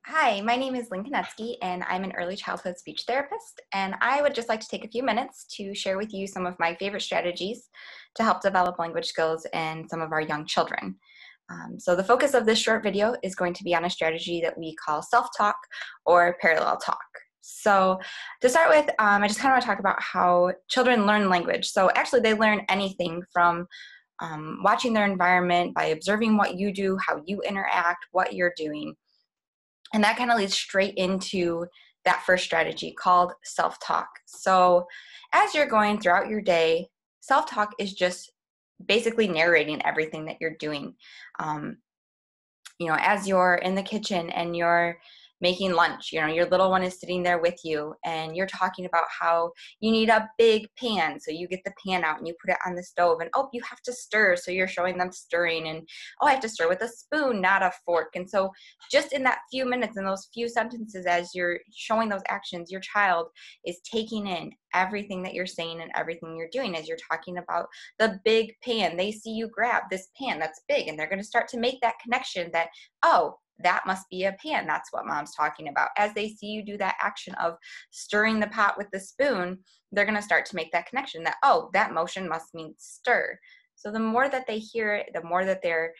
Hi, my name is Lynn Konetsky, and I'm an early childhood speech therapist. And I would just like to take a few minutes to share with you some of my favorite strategies to help develop language skills in some of our young children. So the focus of this short video is going to be on a strategy that we call self-talk or parallel talk. So to start with, I just kind of want to talk about how children learn language. So actually they learn anything from watching their environment by observing what you do, how you interact, what you're doing. And that kind of leads straight into that first strategy called self-talk. So as you're going throughout your day, self-talk is just basically narrating everything that you're doing. Um, as you're in the kitchen and you're making lunch, your little one is sitting there with you and you're talking about how you need a big pan. So you get the pan out and you put it on the stove and, oh, you have to stir. So you're showing them stirring and, oh, I have to stir with a spoon, not a fork. And so just in that few minutes, in those few sentences, as you're showing those actions, your child is taking in everything that you're saying and everything you're doing. As you're talking about the big pan, they see you grab this pan that's big and they're going to start to make that connection that, oh, that must be a pan. That's what mom's talking about. As they see you do that action of stirring the pot with the spoon, they're going to start to make that connection that, oh, that motion must mean stir. So the more that they hear it, the more that they're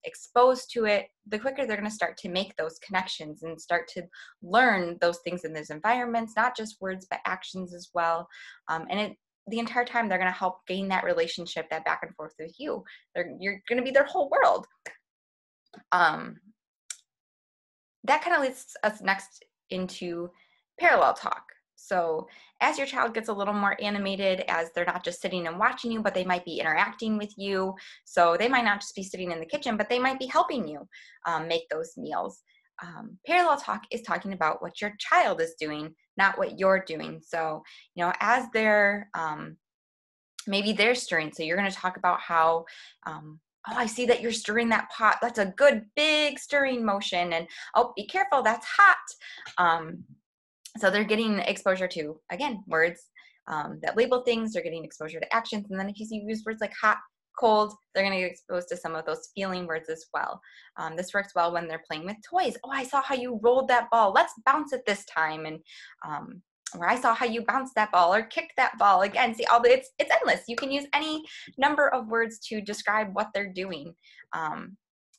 exposed to it, the quicker they're going to start to make those connections and start to learn those things in those environments, not just words, but actions as well. The entire time they're going to help gain that relationship, that back and forth with you. You're going to be their whole world. That kind of leads us next into parallel talk. So as your child gets a little more animated, as they're not just sitting and watching you, but they might be interacting with you. So they might not just be sitting in the kitchen, but they might be helping you make those meals. Parallel talk is talking about what your child is doing, not what you're doing. So, as they're maybe they're stirring. So you're going to talk about how, oh, I see that you're stirring that pot. That's a good big stirring motion. And oh, be careful, that's hot. So they're getting exposure to, again, words that label things. They're getting exposure to actions. And then if you use words like hot, cold, they're going to get exposed to some of those feeling words as well. This works well when they're playing with toys. Oh, I saw how you rolled that ball. Let's bounce it this time. And or I saw how you bounced that ball or kicked that ball. Again, see, it's endless. You can use any number of words to describe what they're doing.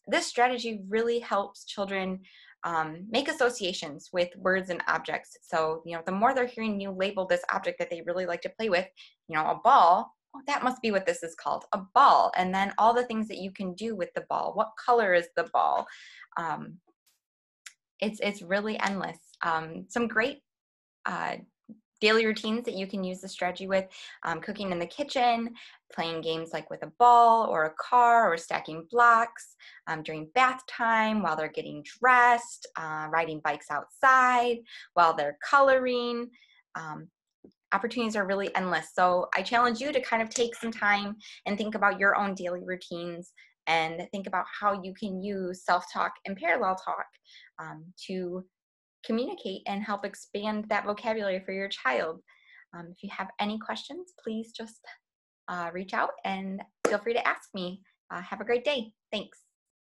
This strategy really helps children make associations with words and objects. So, the more they're hearing you label this object that they really like to play with, a ball, oh, that must be what this is called, a ball. And then all the things that you can do with the ball. What color is the ball? It's really endless. Some great daily routines that you can use the strategy with: cooking in the kitchen, playing games like with a ball or a car, or stacking blocks during bath time, while they're getting dressed, riding bikes outside, while they're coloring. Opportunities are really endless. So I challenge you to kind of take some time and think about your own daily routines and think about how you can use self-talk and parallel talk to communicate and help expand that vocabulary for your child. If you have any questions, please just reach out and feel free to ask me. Have a great day. Thanks.